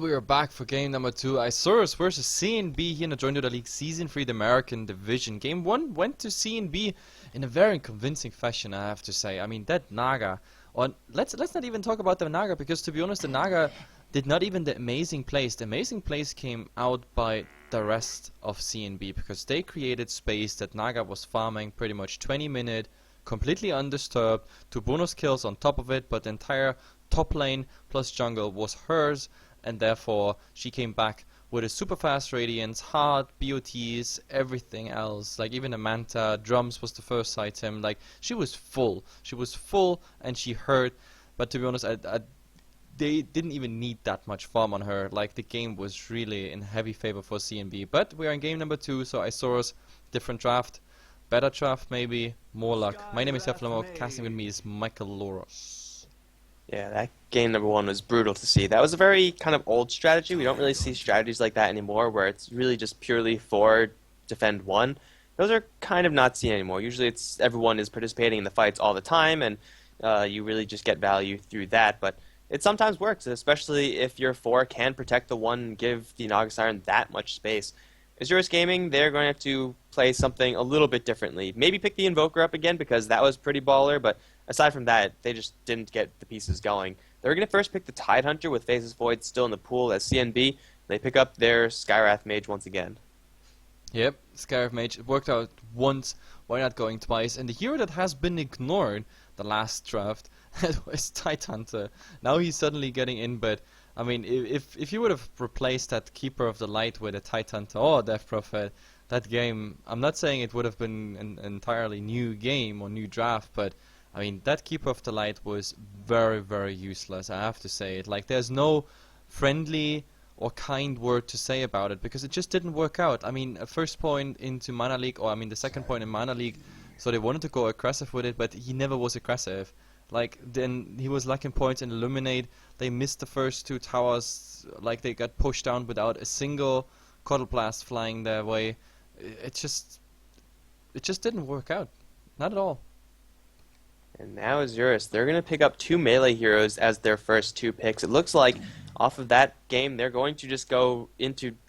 we are back for game number 2. Isurus versus CNB here in the Join Dota League Season 3, the American Division. Game 1 went to CNB in a very convincing fashion, I have to say. I mean, that Naga. Let's not even talk about the Naga, because to be honest, the Naga did not even the amazing plays. The amazing plays came out by the rest of CNB, because they created space that Naga was farming pretty much 20 minutes, completely undisturbed, 2 bonus kills on top of it, but the entire top lane plus jungle was hers, and therefore she came back with a super fast radiance, hard BOTs, everything else, like even a Manta, drums was the first item, like she was full, and she hurt. But to be honest, they didn't even need that much farm on her. Like, the game was really in heavy favor for CNB. But we are in game number 2, so Isurus, different draft, better draft maybe, more luck. My name is HeflaTV, casting with me is Michael Loros. Yeah, that game number 1 was brutal to see. That was a very kind of old strategy. We don't really see strategies like that anymore, where it's really just purely for defend 1. Those are kind of not seen anymore. Usually it's everyone is participating in the fights all the time, and you really just get value through that. But it sometimes works, especially if your 4 can protect the 1 and give the Naga Siren that much space. Isurus Gaming, they're going to have to play something a little bit differently. Maybe pick the Invoker up again, because that was pretty baller, but aside from that, they just didn't get the pieces going. They're going to first pick the Tidehunter with Faceless Void still in the pool as CNB. They pick up their Skywrath Mage once again. Yep, Skywrath Mage. It worked out once, why not going twice? And the hero that has been ignored the last draft was Tidehunter. Now he's suddenly getting in, but I mean, if you would have replaced that Keeper of the Light with a Tidehunter or a Death Prophet, that game, I'm not saying it would have been an entirely new game or new draft, but I mean, that Keeper of the Light was very, very useless, I have to say it. Like, there's no friendly or kind word to say about it, because it just didn't work out. I mean, a first point into Mana League, or I mean the second point in Mana League, so they wanted to go aggressive with it, but he never was aggressive. Like, then he was lacking points in Illuminate, they missed the first 2 towers, like they got pushed down without a single Cottle Blast flying their way. It just didn't work out. Not at all. And now Isurus, they're going to pick up 2 melee heroes as their first 2 picks. It looks like off of that game, they're going to just go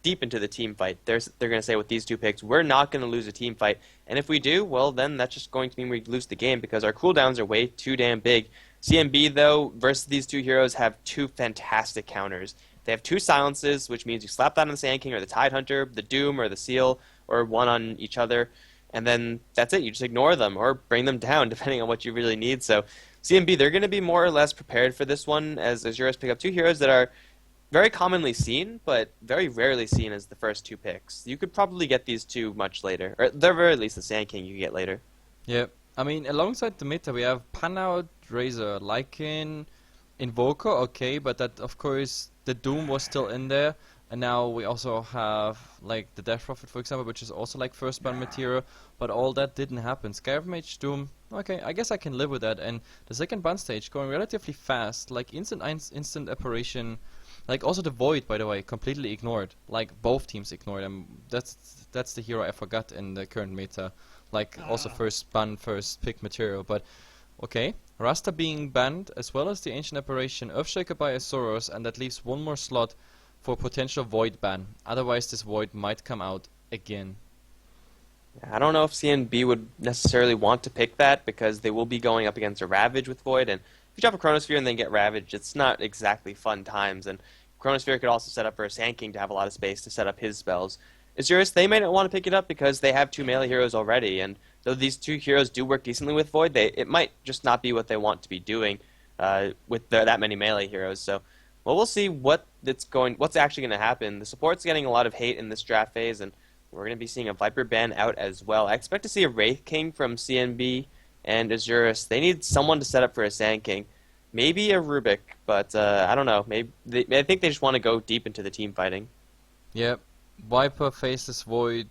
deep into the team fight. They're going to say with these 2 picks, we're not going to lose a team fight. And if we do, well, then that's just going to mean we lose the game, because our cooldowns are way too damn big. CNB, though, versus these 2 heroes have 2 fantastic counters. They have 2 silences, which means you slap that on the Sand King or the Tidehunter, the Doom or the Seal, or one on each other. And then that's it. You just ignore them or bring them down, depending on what you really need. So CNB, they're going to be more or less prepared for this one, as Isurus pick up 2 heroes that are very commonly seen, but very rarely seen as the first 2 picks. You could probably get these 2 much later. Or at the very least, the Sand King you can get later. Yeah. I mean, alongside the meta, we have Panout, Razor, Lycan, Invoker, okay, but that, of course, the Doom was still in there. And now we also have, like, the Death Prophet, for example, which is also, like, first ban material, but all that didn't happen. Skywrath Mage, Doom, okay, I guess I can live with that. And the second ban stage going relatively fast, like, instant apparition, like, also the Void, by the way, completely ignored. Like, both teams ignored him. That's the hero I forgot in the current meta. Like, also first ban, first pick material, but okay. Rasta being banned, as well as the Ancient Apparition, Earthshaker by Isurus, and that leaves 1 more slot for potential Void ban. Otherwise, this Void might come out again. I don't know if CNB would necessarily want to pick that, because they will be going up against a Ravage with Void, and if you drop a Chronosphere and then get Ravaged, it's not exactly fun times, and Chronosphere could also set up for a Sand King to have a lot of space to set up his spells. Isurus, they may not want to pick it up because they have 2 melee heroes already, and though these 2 heroes do work decently with Void, it might just not be what they want to be doing with that many melee heroes. So, well, we'll see what's actually going to happen. The support's getting a lot of hate in this draft phase, and we're going to be seeing a Viper ban out as well. I expect to see a Wraith King from CNB and Isurus. They need someone to set up for a Sand King. Maybe a Rubik, but I don't know. I think they just want to go deep into the team fighting. Yep. Viper, Faceless Void,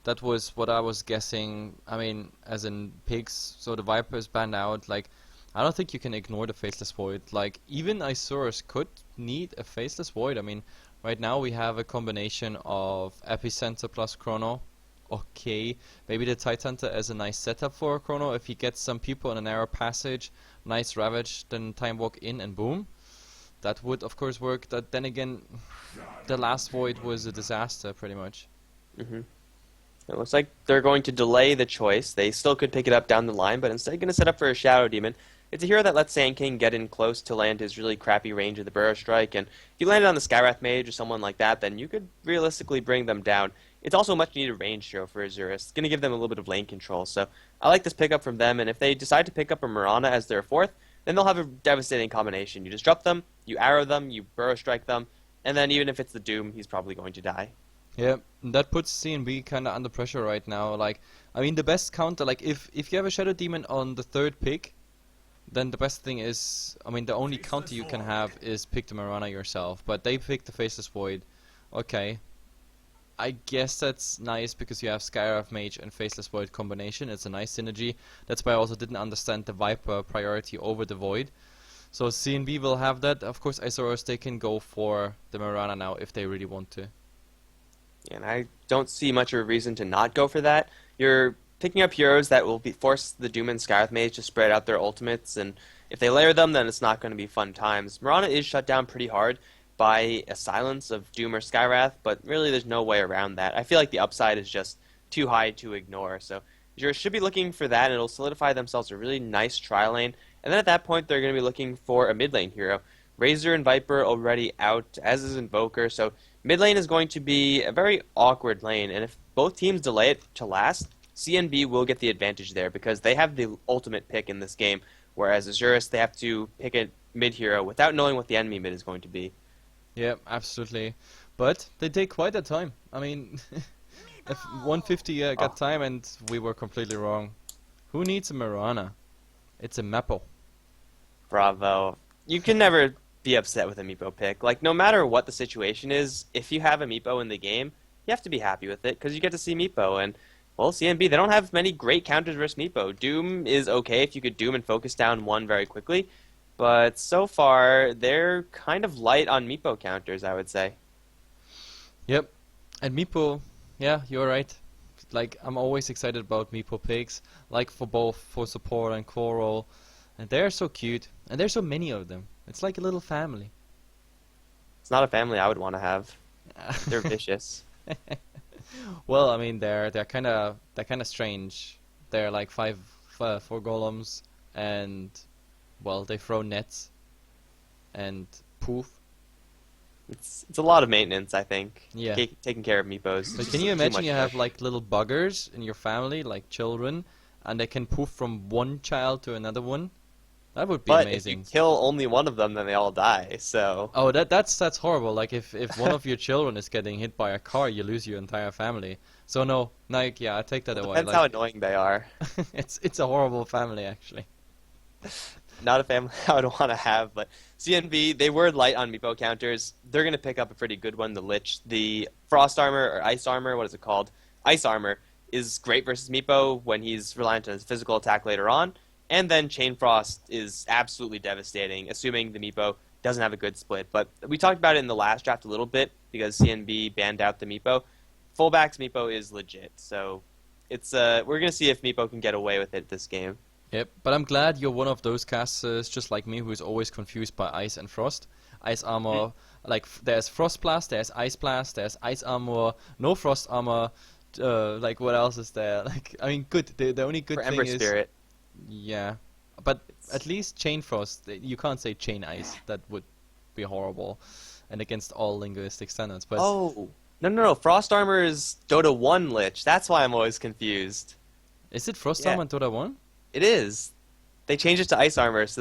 that was what I was guessing. I mean, as in pigs, so the Viper is banned out. Like, I don't think you can ignore the Faceless Void. Like, even Isurus could need a Faceless Void. I mean, right now we have a combination of Epicenter plus Chrono. Okay, maybe the Tidehunter as a nice setup for Chrono. If he gets some people in a narrow passage, nice Ravage, then Time Walk in and boom. that would of course work. That then again, the last void was a disaster, pretty much. hmm It looks like they're going to delay the choice. They still could pick it up down the line, but instead going to set up for a Shadow Demon. It's a hero that lets Sand King get in close to land his really crappy range of the Burrow Strike, and if you landed on the Skywrath Mage or someone like that, then you could realistically bring them down. It's also a much needed range hero for Isurus. It's going to give them a little bit of lane control, so I like this pickup from them, and if they decide to pick up a Mirana as their fourth, then they'll have a devastating combination. You disrupt them, you arrow them, you Burrow Strike them, and then even if it's the Doom, he's probably going to die. Yeah, that puts CNB kind of under pressure right now. Like, I mean, the best counter, like, if you have a Shadow Demon on the third pick, then the best thing is, I mean, the only counter you can have is pick the Mirana yourself. But they picked the Faceless Void. Okay. I guess that's nice because you have Skywrath Mage and Faceless Void combination. It's a nice synergy. That's why I also didn't understand the Viper priority over the Void. So CNB will have that. Of course, Isurus, they can go for the Mirana now if they really want to. And I don't see much of a reason to not go for that. You're picking up heroes that will force the Doom and Skywrath Mage to spread out their ultimates, and if they layer them, then it's not going to be fun times. Mirana is shut down pretty hard by a silence of Doom or Skywrath, but really there's no way around that. I feel like the upside is just too high to ignore, so you should be looking for that, and it'll solidify themselves a really nice tri lane, and then at that point they're going to be looking for a mid lane hero. Razor and Viper already out, as is Invoker, so mid lane is going to be a very awkward lane, and if both teams delay it to last, CNB will get the advantage there because they have the ultimate pick in this game, whereas Isurus, they have to pick a mid hero without knowing what the enemy mid is going to be. Yeah, absolutely. But they take quite a time. I mean, if 150 got time and we were completely wrong. Who needs a Mirana? It's a Meepo. Bravo. You can never be upset with a Meepo pick. Like, no matter what the situation is, if you have a Meepo in the game, you have to be happy with it because you get to see Meepo, and well, CNB, they don't have many great counters versus Meepo. Doom is okay if you could Doom and focus down one very quickly, but so far, they're kind of light on Meepo counters, I would say. Yep. And Meepo, yeah, you're right. Like, I'm always excited about Meepo picks, like for both for support and core role. And they're so cute, and there's so many of them. It's like a little family. It's not a family I would want to have. They're vicious. Well, I mean, they're kind of strange. They're like four golems, and well, they throw nets and poof. It's a lot of maintenance, I think. Yeah. Taking care of Meepos. But can you imagine you have like little buggers in your family, like children, and they can poof from one child to another one? That would be amazing. If you kill only one of them, then they all die. So. Oh, that's horrible. Like if one of your children is getting hit by a car, you lose your entire family. So no, like yeah, I take that away. Depends how annoying they are. it's a horrible family actually. Not a family I would want to have, but CNB, they were light on Meepo counters. They're going to pick up a pretty good one, the Lich. The Frost Armor, or Ice Armor, what is it called? Ice Armor is great versus Meepo when he's reliant on his physical attack later on. And then Chain Frost is absolutely devastating, assuming the Meepo doesn't have a good split. But we talked about it in the last draft a little bit, because CNB banned out the Meepo. Fullback's Meepo is legit, so it's we're going to see if Meepo can get away with it this game. Yep, but I'm glad you're one of those casters, just like me, who is always confused by Ice and Frost. Ice armor, like there's Frost Blast, there's Ice Blast, there's Ice armor, no Frost armor. Like what else is there? Like I mean, good. The only good thing Ember is Spirit. Yeah, but at least Chain Frost. You can't say Chain Ice. That would be horrible, and against all linguistic standards. But oh no! Frost Armor is Dota 1 Lich. That's why I'm always confused. Is it Frost armor in Dota 1? It is. They changed it to Ice Armor so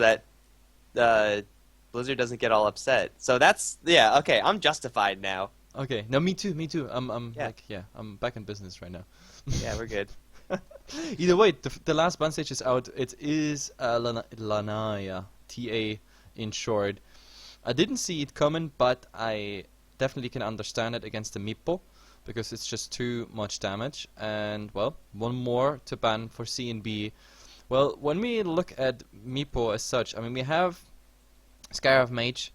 that Blizzard doesn't get all upset. So that's yeah. Okay, I'm justified now. Okay, no, me too. I'm Yeah. I'm back in business right now. Yeah, we're good. Either way, the last ban stage is out. It is Lanaya, TA in short. I didn't see it coming, but I definitely can understand it against the Meepo, because it's just too much damage. And, well, one more to ban for CNB. Well, when we look at Meepo as such, I mean, we have Skywrath Mage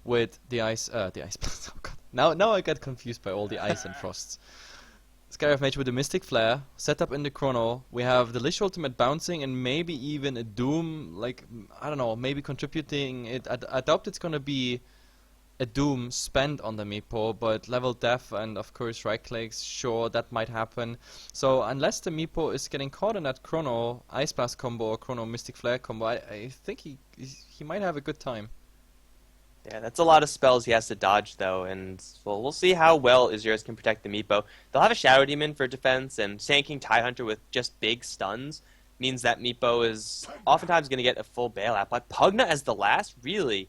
with the Ice Blast. Oh god. Now I get confused by all the Ice and Frosts. Scarif Mage with the Mystic Flare, set up in the Chrono. We have the Lich Ultimate bouncing and maybe even a Doom, like, I don't know, maybe contributing it. I doubt it's gonna be a Doom spent on the Meepo, but level def and of course right clicks, sure, that might happen. So unless the Meepo is getting caught in that Chrono Ice Blast combo or Chrono Mystic Flare combo, I think he might have a good time. Yeah, that's a lot of spells he has to dodge, though, and well, we'll see how well Isurus can protect the Meepo. They'll have a Shadow Demon for defense, and Sand King Tidehunter with just big stuns means that Meepo is oftentimes going to get a full bailout. But Pugna as the last? Really?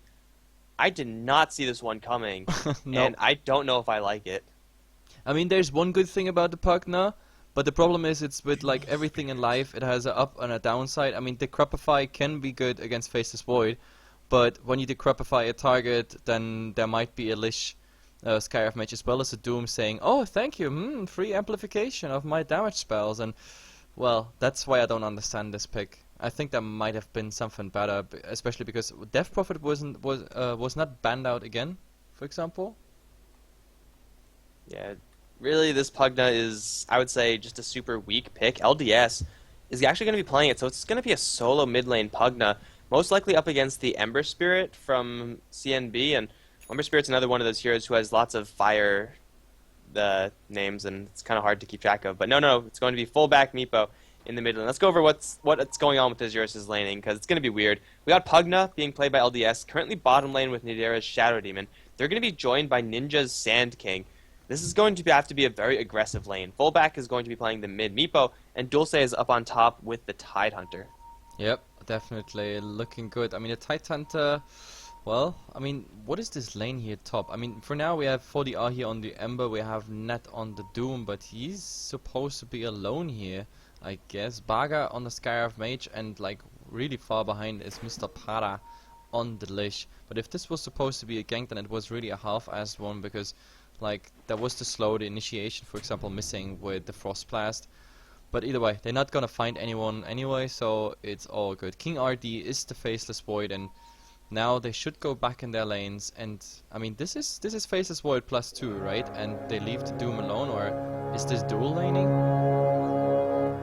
I did not see this one coming, Nope. and I don't know if I like it. I mean, there's one good thing about the Pugna, but the problem is it's with like everything in life, it has a up and a downside. I mean, Decrepify can be good against Faceless Void, but when you Decrepify a target, then there might be a Lich Scarif Mage as well as a Doom saying, "Oh, thank you, free amplification of my damage spells," and well, that's why I don't understand this pick. I think there might have been something better, especially because Death Prophet was not banned out again, for example. Yeah, really, this Pugna is, I would say, just a super weak pick. LDS is actually going to be playing it, so it's going to be a solo mid lane Pugna, most likely up against the Ember Spirit from CNB, and Ember Spirit's another one of those heroes who has lots of fire names, and it's kind of hard to keep track of. But no, it's going to be fullback Meepo in the mid lane. Let's go over what's going on with Isurus' laning, because it's going to be weird. We got Pugna being played by LDS, currently bottom lane with Nidera's Shadow Demon. They're going to be joined by Ninja's Sand King. This is going to have to be a very aggressive lane. Fullback is going to be playing the mid Meepo, and Dulce is up on top with the Tidehunter. Yep, definitely looking good. I mean, the Tidehunter, well, I mean, what is this lane here top? I mean, for now we have 40R here on the Ember, we have Net on the Doom, but he's supposed to be alone here, I guess. Baga on the Scarif Mage, and like really far behind is Mr. Para on the Lich. But if this was supposed to be a gank, then it was really a half-assed one, because like there was the initiation, for example, missing with the Frost Blast. But either way, they're not gonna find anyone anyway, so it's all good. King RD is the Faceless Void, and now they should go back in their lanes. And I mean, this is Faceless Void +2, right? And they leave the Doom alone, or is this dual laning?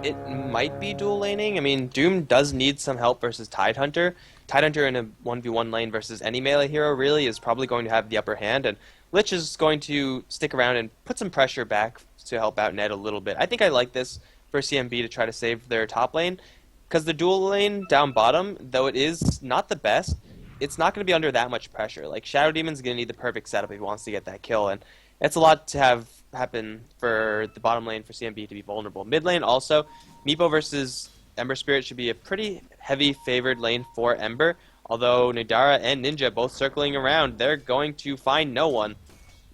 It might be dual laning. I mean, Doom does need some help versus Tidehunter. Tidehunter in a 1v1 lane versus any melee hero really is probably going to have the upper hand, and Lich is going to stick around and put some pressure back to help out Ned a little bit. I think I like this for CNB to try to save their top lane, because the dual lane down bottom, though it is not the best, it's not going to be under that much pressure. Like, Shadow Demon's going to need the perfect setup if he wants to get that kill, and it's a lot to have happen for the bottom lane for CNB to be vulnerable. Mid lane also, Meepo versus Ember Spirit should be a pretty heavy favored lane for Ember, although Nidara and Ninja both circling around, they're going to find no one.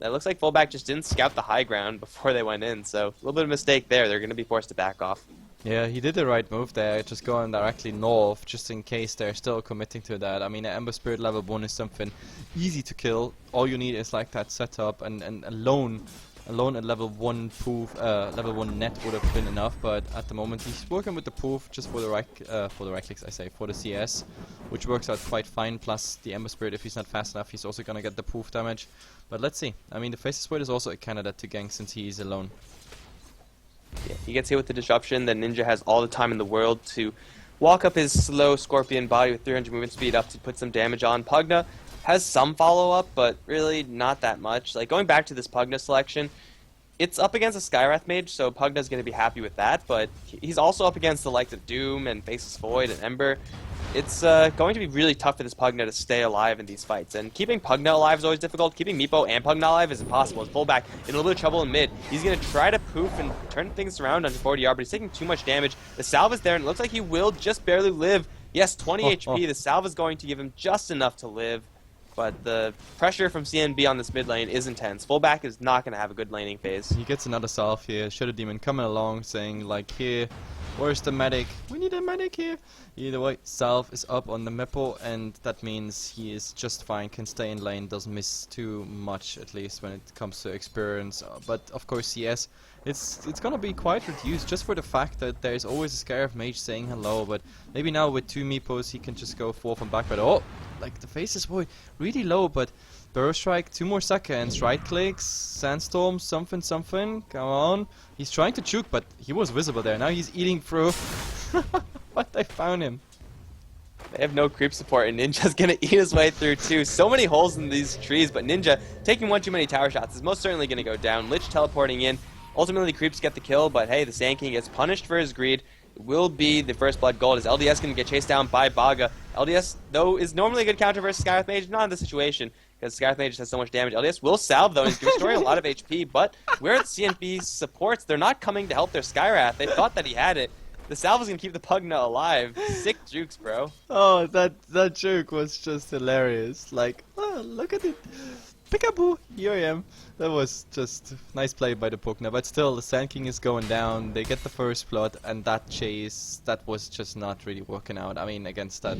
It looks like fullback just didn't scout the high ground before they went in, so a little bit of a mistake there. They're going to be forced to back off. Yeah, he did the right move there, just going directly north, just in case they're still committing to that. I mean, an Ember Spirit level 1 is something easy to kill. All you need is like that setup, and alone at level 1 poof, level 1 net would have been enough, but at the moment he's working with the poof just for the right clicks, for the CS, which works out quite fine. Plus the Ember Spirit, if he's not fast enough, he's also gonna get the poof damage. But let's see. I mean, the Faceless Void is also a candidate to gank since he is alone. Yeah, he gets hit with the disruption, then Ninja has all the time in the world to walk up his slow scorpion body with 300 movement speed up to put some damage on. Pugna has some follow-up, but really not that much. Like, going back to this Pugna selection, it's up against a Skywrath Mage, so Pugna's going to be happy with that, but he's also up against the likes of Doom and Faceless Void and Ember. It's going to be really tough for this Pugna to stay alive in these fights, and keeping Pugna alive is always difficult. Keeping Meepo and Pugna alive is impossible. His fullback in a little bit of trouble in mid. He's going to try to poof and turn things around under 40R, but he's taking too much damage. The salve is there, and it looks like he will just barely live. Yes, 20 HP. The salve is going to give him just enough to live, but the pressure from CNB on this mid lane is intense. Fullback is not going to have a good laning phase. He gets another salve here. Shadow Demon coming along saying, like, here, where's the medic? We need a medic here. Either way, salve is up on the Meepo, and that means he is just fine, can stay in lane, doesn't miss too much, at least when it comes to experience. But of course, CS, it's gonna be quite reduced just for the fact that there's always a Scarif Mage saying hello. But maybe now with 2 Meepos he can just go forth and back. But oh, like the Faceless Void really low, but Burst Strike, 2 more seconds. Right clicks, Sandstorm, something, something. Come on. He's trying to juke, but he was visible there. Now he's eating through. But they found him. They have no creep support, and Ninja's gonna eat his way through too. So many holes in these trees, but Ninja taking one too many tower shots is most certainly gonna go down. Lich teleporting in. Ultimately, creeps get the kill, but hey, the Sand King gets punished for his greed. It will be the first blood gold as LDS gonna get chased down by Baga. LDS, though, is normally a good counter versus Skywrath Mage, not in this situation, because Skywrath Mage has so much damage. LDS will salve, though, and he's restoring a lot of HP, but where the CNB supports, they're not coming to help their Skywrath. They thought that he had it. The salve is gonna keep the Pugna alive. Sick jukes, bro. Oh, that joke was just hilarious. Like, oh, look at it. Peekaboo, here I am. That was just nice play by the Pugna, but still the Sand King is going down. They get the first blood, and that chase, that was just not really working out. I mean, against that.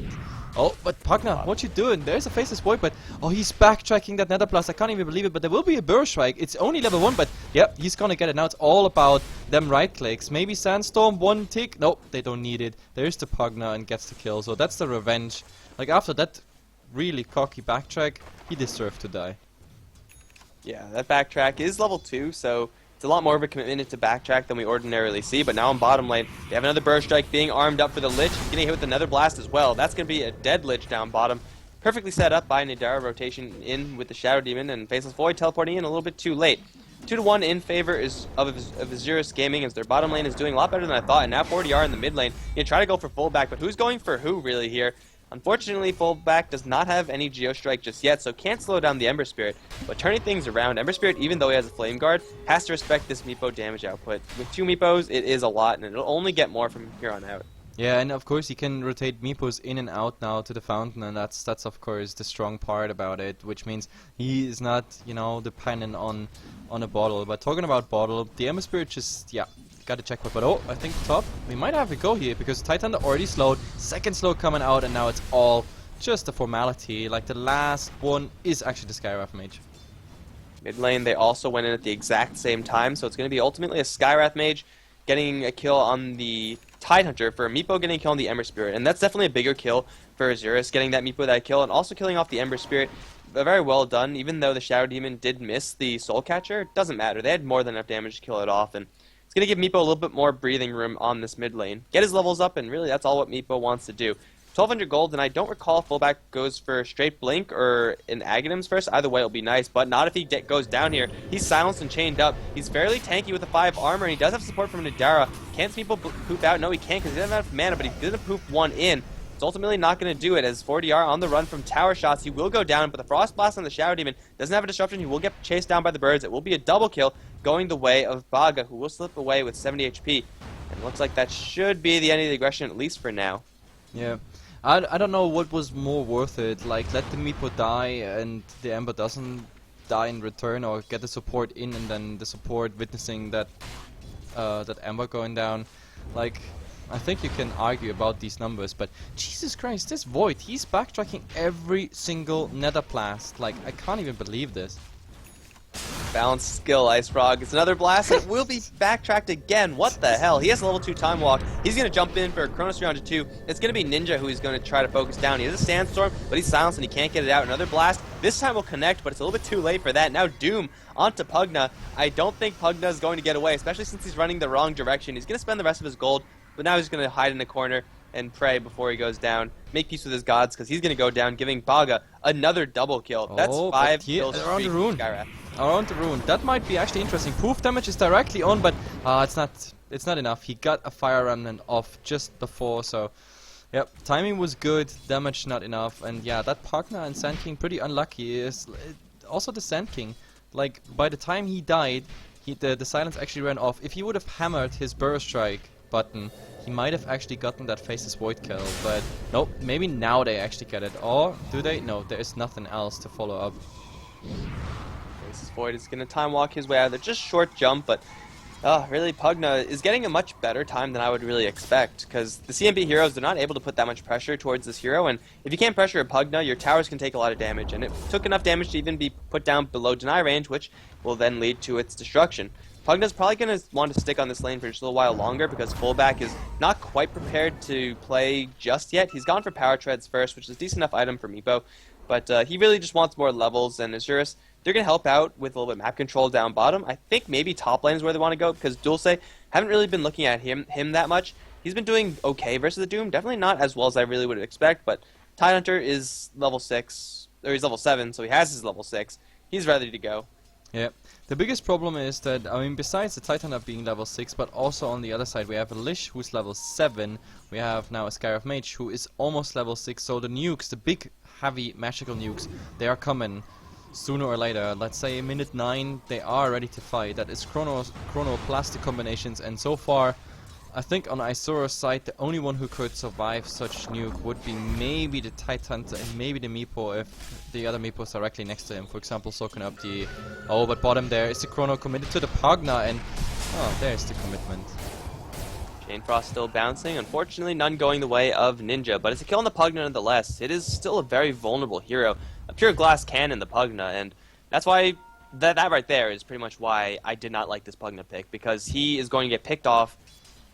Oh, but Pugna, what you doing? There's a Faceless Void, but oh, he's backtracking that Nether Blast. I can't even believe it, but there will be a Burst Strike. It's only level 1, but yep, he's gonna get it. Now it's all about them right clicks. Maybe Sandstorm, one tick. Nope, they don't need it. There's the Pugna and gets the kill, so that's the revenge. Like, after that really cocky backtrack, he deserved to die. Yeah, that backtrack is level 2, so it's a lot more of a commitment to backtrack than we ordinarily see. But now on bottom lane, they have another Burst Strike being armed up for the Lich. He's getting hit with another Blast as well. That's going to be a dead Lich down bottom. Perfectly set up by Nidara, rotation in with the Shadow Demon, and Faceless Void teleporting in a little bit too late. 2-1 in favor of Isurus Gaming, as their bottom lane is doing a lot better than I thought, and now 40R in the mid lane. You try to go for fullback, but who's going for who really here? Unfortunately, fullback does not have any Geostrike just yet, so can't slow down the Ember Spirit. But turning things around, Ember Spirit, even though he has a Flame Guard, has to respect this Meepo damage output. With 2 Meepos, it is a lot, and it'll only get more from here on out. Yeah, and of course he can rotate Meepos in and out now to the fountain, and that's of course the strong part about it, which means he is not, you know, dependent on a bottle. But talking about bottle, the Ember Spirit just, yeah, got a checkpoint. But oh, I think top, we might have a go here, because Titan already slowed, second slow coming out, and now it's all just a formality. Like, the last one is actually the Skywrath Mage. Mid lane, they also went in at the exact same time, so it's going to be ultimately a Skywrath Mage getting a kill on the Tidehunter for Meepo getting a kill on the Ember Spirit. And that's definitely a bigger kill for Isurus, getting that Meepo that kill, and also killing off the Ember Spirit. Very well done, even though the Shadow Demon did miss the Soul Catcher. It doesn't matter, they had more than enough damage to kill it off, and it's going to give Meepo a little bit more breathing room on this mid lane. Get his levels up, and really that's all what Meepo wants to do. 1200 gold, and I don't recall if fullback goes for straight blink or an Aghanims first. Either way, it'll be nice, but not if he goes down here. He's silenced and chained up. He's fairly tanky with a 5 armor, and he does have support from Nidara. Can't Meepo poop out? No, he can't, because he doesn't have enough mana, but he didn't poop one in. It's ultimately not going to do it, as 40R on the run from tower shots. He will go down, but the Frost Blast on the Shadow Demon doesn't have a disruption. He will get chased down by the birds. It will be a double kill, going the way of Baga, who will slip away with 70 HP. And it looks like that should be the end of the aggression, at least for now. Yeah. I don't know what was more worth it, like let the Meepo die and the Ember doesn't die in return, or get the support in and then the support witnessing that that Ember going down. Like, I think you can argue about these numbers, but Jesus Christ, this Void, he's backtracking every single Nether Blast. Like, I can't even believe this. Balanced skill, Ice Frog. It's another blast. It will be backtracked again. What the hell? He has a level 2 time walk. He's going to jump in for a Chronos 302. It's going to be Ninja who he's going to try to focus down. He has a Sandstorm, but he's silenced and he can't get it out. Another blast. This time will connect, but it's a little bit too late for that. Now Doom onto Pugna. I don't think Pugna is going to get away, especially since he's running the wrong direction. He's going to spend the rest of his gold, but now he's going to hide in the corner and pray before he goes down. Make peace with his gods, because he's going to go down, giving Baga another double kill. That's 5 kills around the rune. Skyrath. Around the rune. That might be actually interesting. Proof damage is directly on, but it's not enough. He got a fire remnant off just before, so yep, timing was good, damage not enough, and yeah, that Pugna and Sand King pretty unlucky. Also the Sand King, like, by the time he died, the silence actually ran off. If he would have hammered his Burst Strike button, he might have actually gotten that Faceless Void kill, but nope, maybe now they actually get it. Or do they? No, there is nothing else to follow up. Faceless Void is going to time walk his way out of there. Just short jump, but really Pugna is getting a much better time than I would really expect, because the CNB heroes, they're not able to put that much pressure towards this hero, and if you can't pressure a Pugna, your towers can take a lot of damage, and it took enough damage to even be put down below deny range, which will then lead to its destruction. Pugna's probably going to want to stick on this lane for just a little while longer, because fullback is not quite prepared to play just yet. He's gone for Power Treads first, which is a decent enough item for Meepo. But he really just wants more levels, and Isurus, they're going to help out with a little bit of map control down bottom. I think maybe top lane is where they want to go, because Dulce, haven't really been looking at him that much. He's been doing okay versus the Doom, definitely not as well as I really would expect, but Tidehunter is level 6, or he's level 7, so he has his level 6. He's ready to go. Yeah, the biggest problem is that, I mean, besides the Tidehunter being level 6, but also on the other side we have a Lich who's level 7, we have now a Scarab Mage who is almost level 6, so the nukes, the big, heavy, magical nukes, they are coming sooner or later. Let's say minute 9, they are ready to fight. That is Chrono plus the combinations, and so far, I think on Isurus' side, the only one who could survive such nuke would be maybe the Tidehunter and maybe the Meepo if the other Meepo is directly next to him. For example, soaking up the... Oh, but bottom there is the Chrono committed to the Pugna, and... Oh, there's the commitment. Chain Frost still bouncing. Unfortunately, none going the way of Ninja, but it's a kill on the Pugna nonetheless. It is still a very vulnerable hero. A pure glass cannon, the Pugna, and that's why... That right there is pretty much why I did not like this Pugna pick, because he is going to get picked off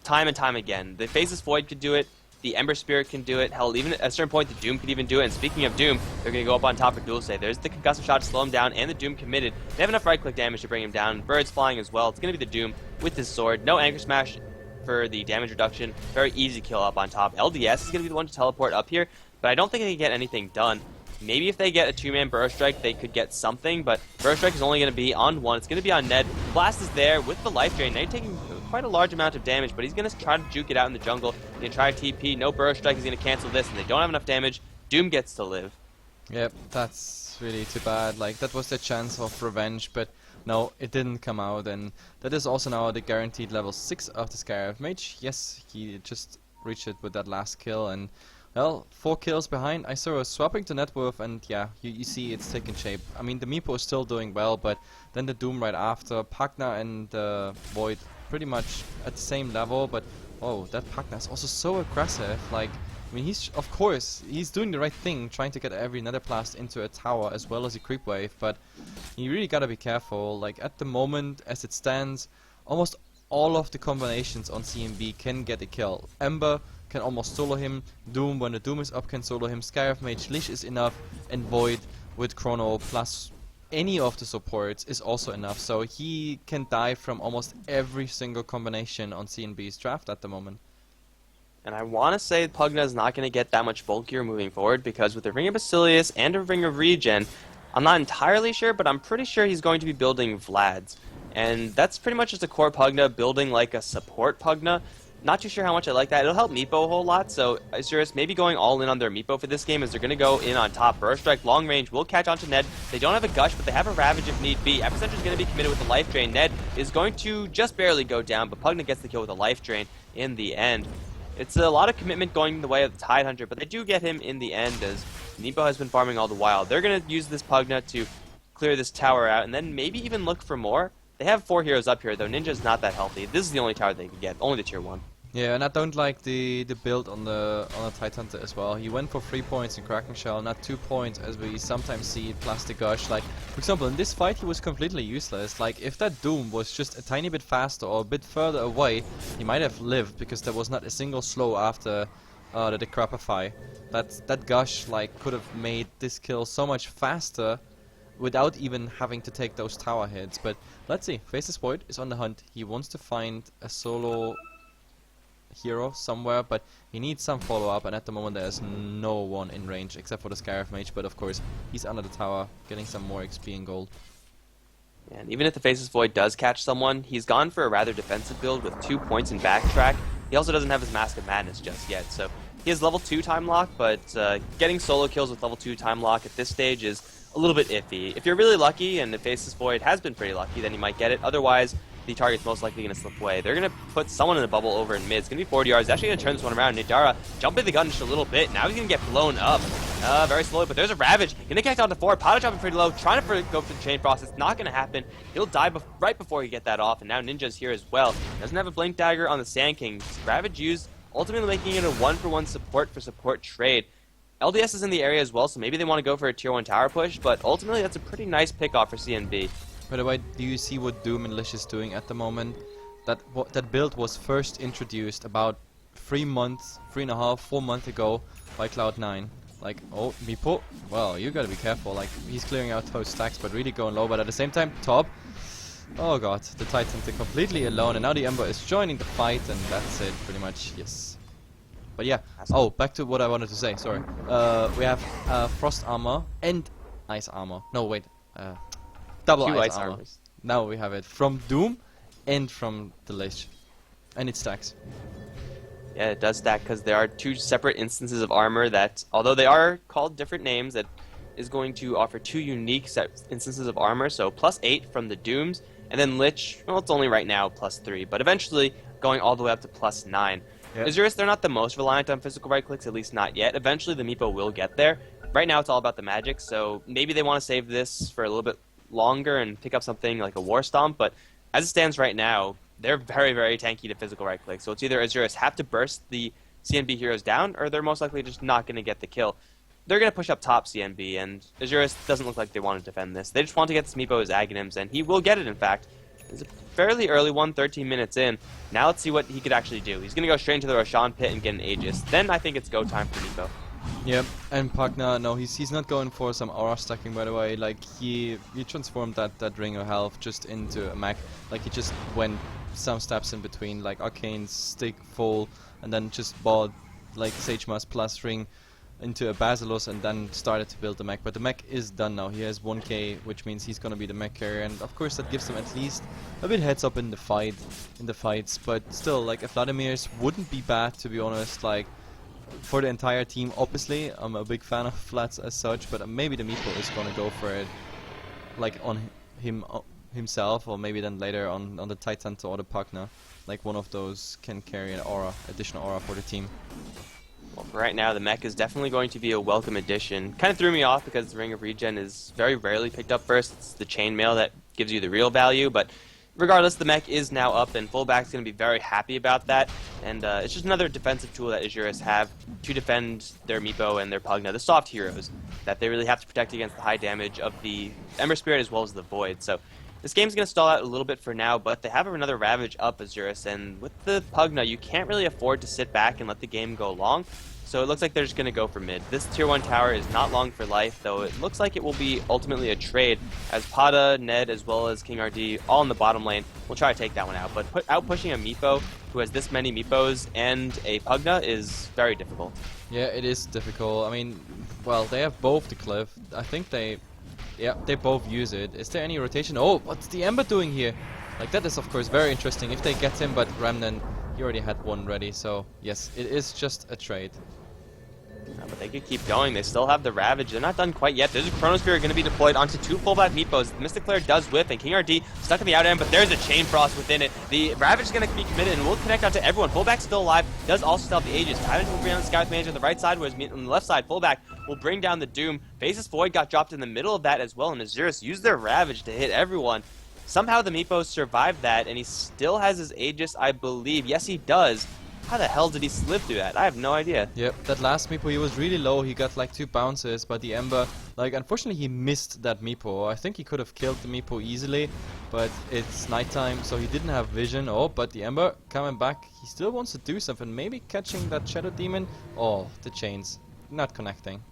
time and time again. The Faceless Void could do it, the Ember Spirit can do it, hell, even at a certain point the Doom could even do it, and speaking of Doom, they're going to go up on top for Dulce. There's the concussive shot to slow him down, and the Doom committed. They have enough right-click damage to bring him down. Birds flying as well. It's going to be the Doom with his sword. No Anchor Smash for the damage reduction. Very easy kill up on top. LDS is going to be the one to teleport up here, but I don't think they can get anything done. Maybe if they get a 2-man Burrow Strike, they could get something, but Burrow Strike is only going to be on 1. It's going to be on Ned. Blast is there with the life drain. Now you're taking quite a large amount of damage, but he's going to try to juke it out in the jungle. He's going to try to TP. No Burrow Strike is going to cancel this, and they don't have enough damage. Doom gets to live. Yep, that's really too bad. Like, that was the chance of revenge, but no, it didn't come out, and that is also now the guaranteed level 6 of the Scarab Mage. Yes, he just reached it with that last kill, and well, 4 kills behind. Isurus swapping to net worth, and yeah, you see it's taking shape. I mean, the Meepo is still doing well, but then the Doom right after. Pugna and Void pretty much at the same level, but oh, that Pugna is also so aggressive. Like, I mean, of course, he's doing the right thing, trying to get every Nether Blast into a tower as well as a creep wave, but you really gotta be careful. Like, at the moment, as it stands, almost all of the combinations on CNB can get a kill. Ember can almost solo him, Doom, when the Doom is up, can solo him, Scarab Mage, Lich is enough, and Void with Chrono plus any of the supports is also enough, so he can die from almost every single combination on CNB's draft at the moment. And I want to say Pugna is not going to get that much bulkier moving forward, because with the Ring of Basilius and a Ring of Regen, I'm not entirely sure, but I'm pretty sure he's going to be building Vlad's. And that's pretty much just a core Pugna building like a support Pugna. Not too sure how much I like that. It'll help Meepo a whole lot, so Isurus maybe going all in on their Meepo for this game, as they're going to go in on top. Burrow Strike, long range, will catch onto Ned. They don't have a Gush, but they have a Ravage if need be. Epicenter is going to be committed with the Life Drain. Ned is going to just barely go down, but Pugna gets the kill with a Life Drain in the end. It's a lot of commitment going the way of the Tidehunter, but they do get him in the end, as Meepo has been farming all the while. They're going to use this Pugna to clear this tower out, and then maybe even look for more. They have 4 heroes up here, though. Ninja's not that healthy. This is the only tower they can get, only the tier 1. Yeah, and I don't like the build on the Tidehunter as well. He went for 3 points in Kraken Shell, not 2 points as we sometimes see plus the Gush. Like, for example, in this fight he was completely useless. Like, if that Doom was just a tiny bit faster or a bit further away, he might have lived, because there was not a single slow after the Decrepify. That Gush, like, could have made this kill so much faster without even having to take those tower hits. But let's see, Faceless Void is on the hunt. He wants to find a solo hero somewhere, but he needs some follow-up, and at the moment there's no one in range except for the Scarab Mage, but of course he's under the tower getting some more XP and gold. And even if the Faceless Void does catch someone, he's gone for a rather defensive build with 2 points in backtrack. He also doesn't have his Mask of Madness just yet, so he has level 2 time lock, but getting solo kills with level 2 time lock at this stage is a little bit iffy. If you're really lucky, and the Faceless Void has been pretty lucky, then you might get it. Otherwise, the target's most likely going to slip away. They're going to put someone in the bubble over in mid. It's going to be 40 yards. Actually going to turn this one around. Nidara jumping the gun just a little bit. Now he's going to get blown up very slowly, but there's a Ravage. Going to catch on to 4. Potter jumping pretty low. Trying to go for the Chain Frost. It's not going to happen. He'll die right before he get that off, and now Ninja's here as well. Doesn't have a Blink Dagger on the Sand King. Ravage used, ultimately making it a 1-for-1 support for support trade. LDS is in the area as well, so maybe they want to go for a tier 1 tower push, but ultimately that's a pretty nice pick off for CNB. By the way, do you see what Doom and Lich is doing at the moment? That build was first introduced about 3 months, 3.5, 4 months ago by Cloud9. Like, oh, Meepo, well, you gotta be careful. Like, he's clearing out those stacks, but really going low. But at the same time, top. Oh god, the Titans are completely alone, and now the Ember is joining the fight, and that's it, pretty much, yes. But yeah, oh, back to what I wanted to say, sorry. We have Frost Armor and Ice Armor. No, wait, double Two ice armor. armors. Now we have it from Doom and from the Lich. And it stacks. Yeah, it does stack because there are two separate instances of armor that, although they are called different names, that is going to offer two unique instances of armor. So +8 from the Dooms, and then Lich, well, it's only right now +3, but eventually going all the way up to +9. Yep. Isurus, they're not the most reliant on physical right clicks, at least not yet. Eventually the Meepo will get there. Right now it's all about the magic, so maybe they want to save this for a little bit longer and pick up something like a War Stomp, but as it stands right now, they're very, very tanky to physical right click. So it's either Isurus have to burst the CNB heroes down, or they're most likely just not going to get the kill. They're going to push up top CNB, and Isurus doesn't look like they want to defend this. They just want to get this Meepo his Aghanims, and he will get it, in fact. It's a fairly early one, 13 minutes in. Now let's see what he could actually do. He's going to go straight into the Roshan pit and get an Aegis. Then I think it's go time for Meepo. Yep, and Pugna, no, he's not going for some aura stacking, by the way. Like, he transformed that ring of health just into a mech. Like, he just went some steps in between, like Arcane, Stick, Full, and then just bought, like, Sage Mask plus ring into a Basilos and then started to build the mech. But the mech is done now. He has 1k, which means he's gonna be the mech carrier, and of course that gives him at least a bit heads up in the fights. But still, like, a Vladimir's wouldn't be bad, to be honest. Like, for the entire team, obviously, I'm a big fan of Flats as such, but maybe the Meepo is gonna go for it, like, on himself, or maybe then later on the Titan or the Pugna. Like, one of those can carry an aura, additional aura for the team. Well, for right now, the mech is definitely going to be a welcome addition. Kind of threw me off because the Ring of Regen is very rarely picked up first. It's the chainmail that gives you the real value, but regardless, the mech is now up, and fullback's going to be very happy about that. And it's just another defensive tool that Isurus have to defend their Meepo and their Pugna, the soft heroes, that they really have to protect against the high damage of the Ember Spirit as well as the Void. So this game's going to stall out a little bit for now, but they have another Ravage up, Isurus, and with the Pugna, you can't really afford to sit back and let the game go long. So it looks like they're just going to go for mid. This tier 1 tower is not long for life, though it looks like it will be ultimately a trade, as Pada, Ned, as well as King RD, all in the bottom lane, will try to take that one out. But out-pushing a Meepo, who has this many Meepos and a Pugna, is very difficult. Yeah, it is difficult. I mean, well, they have both the Cliff. I think they both use it. Is there any rotation? Oh, what's the Ember doing here? Like, that is, of course, very interesting if they get him, but Remnant, he already had one ready, so yes, it is just a trade. But they could keep going. They still have the Ravage. They're not done quite yet. There's a Chronosphere going to be deployed onto two fullback Meepos. Mystic Flare does whiff, and King RD stuck in the outer end, but there's a Chain Frost within it. The Ravage is going to be committed, and will connect out to everyone. Fullback's still alive. Does also still have the Aegis. Tyrant will bring down the Scout Manager on the right side, whereas on the left side, Fullback will bring down the Doom. Faceless Void got dropped in the middle of that as well, and Isurus used their Ravage to hit everyone. Somehow the Meepos survived that, and he still has his Aegis, I believe. Yes, he does. How the hell did he live through that? I have no idea. Yep, that last Meepo, he was really low. He got like 2 bounces, but the Ember, like, unfortunately he missed that Meepo. I think he could have killed the Meepo easily, but it's nighttime, so he didn't have vision. Oh, but the Ember coming back, he still wants to do something. Maybe catching that Shadow Demon. Oh, the chains, not connecting.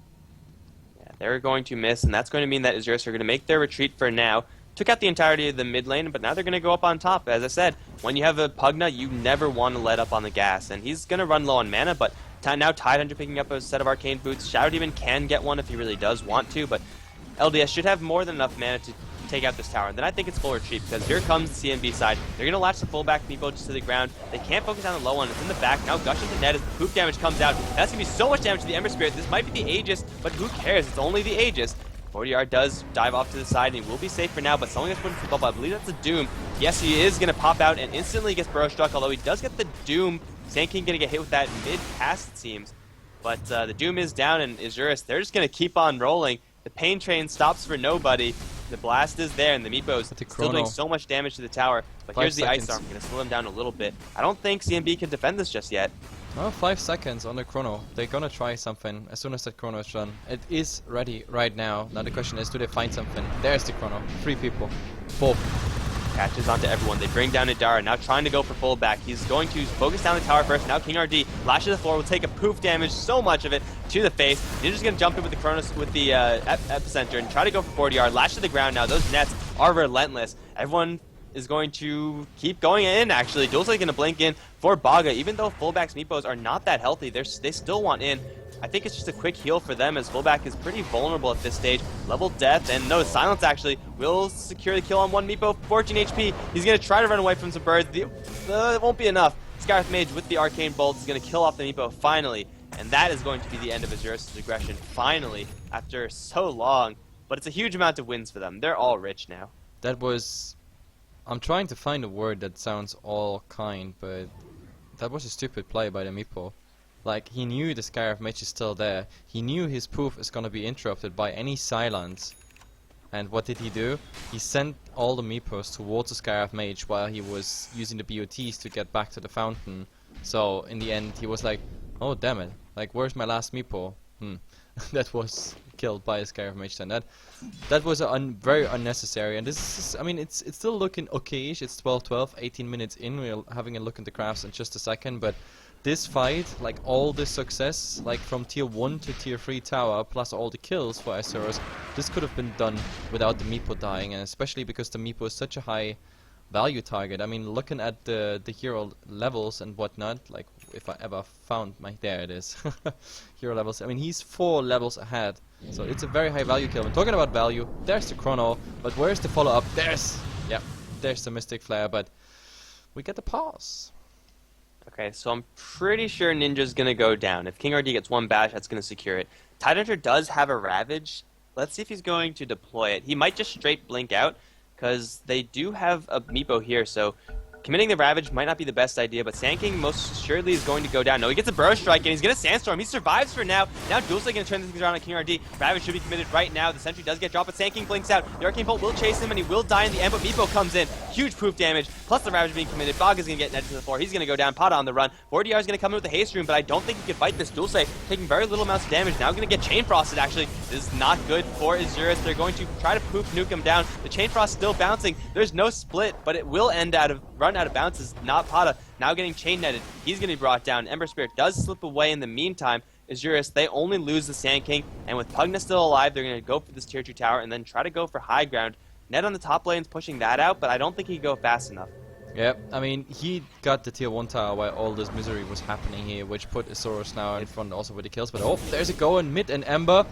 Yeah, they're going to miss, and that's going to mean that Isurus are going to make their retreat for now. Took out the entirety of the mid lane, but now they're going to go up on top. As I said, when you have a Pugna, you never want to let up on the gas, and he's going to run low on mana, but now Tidehunter picking up a set of Arcane Boots. Shadow Demon can get one if he really does want to, but LDS should have more than enough mana to take out this tower. And then I think it's full retreat, because here comes the CNB side. They're going to latch the fullback Meepo just to the ground. They can't focus on the low one. It's in the back. Now Gush into Ned as the poop damage comes out. That's going to be so much damage to the Ember Spirit. This might be the Aegis, but who cares? It's only the Aegis. 40R does dive off to the side, and he will be safe for now, but someone gets put into the bubble. I believe that's a Doom. Yes, he is going to pop out and instantly gets burrow struck, although he does get the Doom. Sand King going to get hit with that mid-pass, it seems. But the Doom is down, and Isurus, they're just going to keep on rolling. The Pain Train stops for nobody. The Blast is there, and the Meepo's still doing so much damage to the tower. But here's the Ice Arm, going to slow him down a little bit. I don't think CNB can defend this just yet. Oh, 5 seconds on the chrono. They're gonna try something as soon as that chrono is done. It is ready right now. Now the question is, do they find something? There's the chrono. 3 people. 4. Catches onto everyone. They bring down Idara. Now trying to go for fullback. He's going to focus down the tower first. Now King RD lashes the floor. Will take a poof damage, so much of it, to the face. Ninja's going to jump in with the Chronos with the epicenter and try to go for 40 yard. Lash to the ground now. Those nets are relentless. Everyone is going to keep going in, actually. Duel's going to blink in for Baga. Even though fullback's meepos are not that healthy, they still want in. I think it's just a quick heal for them, as fullback is pretty vulnerable at this stage. Level death, and no, Silence actually will secure the kill on one meepo, 14 HP. He's going to try to run away from some birds. It won't be enough. Scarif Mage with the Arcane Bolt is going to kill off the meepo finally, and that is going to be the end of Isurus' aggression finally, after so long. But it's a huge amount of wins for them. They're all rich now. That was... I'm trying to find a word that sounds all kind, but that was a stupid play by the meepo. Like, he knew the Scarif Mage is still there. He knew his poof is gonna be interrupted by any silence. And what did he do? He sent all the meepos towards the Scarif Mage while he was using the BOTs to get back to the fountain. So, in the end, he was like, oh damn it, like, where's my last meepo? That was killed by a Scarif Mage then. That was very unnecessary, and this is, I mean, it's still looking okayish. It's 12-12, 18 minutes in. We're having a look at the graphs in just a second, but this fight, like all this success, like from tier 1 to tier 3 tower, plus all the kills for Isurus, this could have been done without the meepo dying, and especially because the meepo is such a high value target. I mean, looking at the hero levels and whatnot, like if I ever found my, there it is, hero levels, I mean, he's 4 levels ahead, so it's a very high value kill. And talking about value, there's the chrono, but where's the follow-up? There's the Mystic Flare, but we get the pause. Okay, so I'm pretty sure Ninja's going to go down. If King RD gets one bash, that's going to secure it. Tidehunter does have a Ravage. Let's see if he's going to deploy it. He might just straight blink out, because they do have a meepo here, so committing the Ravage might not be the best idea, but Sand King most assuredly is going to go down. No, he gets a Burrow Strike, and he's going to Sandstorm. He survives for now. Now Duel's going to turn things around on King RD. Ravage should be committed right now. The Sentry does get dropped, but Sand King blinks out. The Arcane Bolt will chase him, and he will die in the end, but meepo comes in. Huge proof damage, plus the Ravage being committed. Bog is going to get netted to the floor. He's going to go down. Pata on the run. 40R is going to come in with the Haste Rune, but I don't think he can fight this. Duel taking very little amounts of damage. Now going to get Chain Frosted, actually. This is not good for Isurus. They're going to try to poof nuke him down. The Chain Frost still bouncing. There's no split, but it will run out of bounces. Not Pata. Now getting chain netted. He's going to be brought down. Ember Spirit does slip away in the meantime. Isurus, they only lose the Sand King, and with Pugna still alive, they're going to go for this tier 2 tower and then try to go for high ground. Net on the top lane's pushing that out, but I don't think he can go fast enough. Yeah, I mean, he got the tier 1 tower while all this misery was happening here, which put Isurus now in front also with the kills. But oh, there's a go in mid and Ember.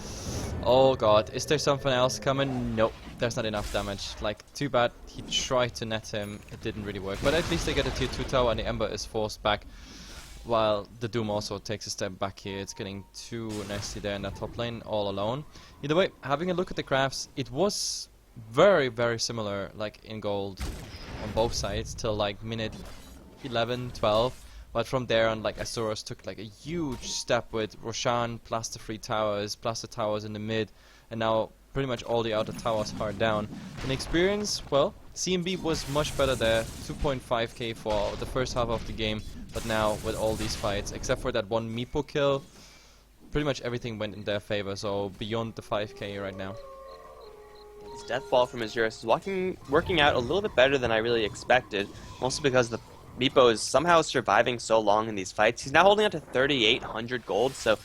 Oh god, is there something else coming? Nope, there's not enough damage. Like, too bad. He tried to net him, it didn't really work. But at least they get a tier 2 tower and the Ember is forced back. While the Doom also takes a step back here. It's getting too nasty there in that top lane, all alone. Either way, having a look at the graphs, it was very, very similar, like in gold on both sides till like minute 11, 12. But from there on, like, Isurus took like a huge step with Roshan plus the 3 towers, plus the towers in the mid, and now pretty much all the outer towers are down. In experience, well, CNB was much better there, 2.5k for the first half of the game, but now with all these fights, except for that one meepo kill, pretty much everything went in their favor, so beyond the 5k right now. This Death Ball from Isurus is working out a little bit better than I really expected, mostly because the meepo is somehow surviving so long in these fights. He's now holding on to 3,800 gold, so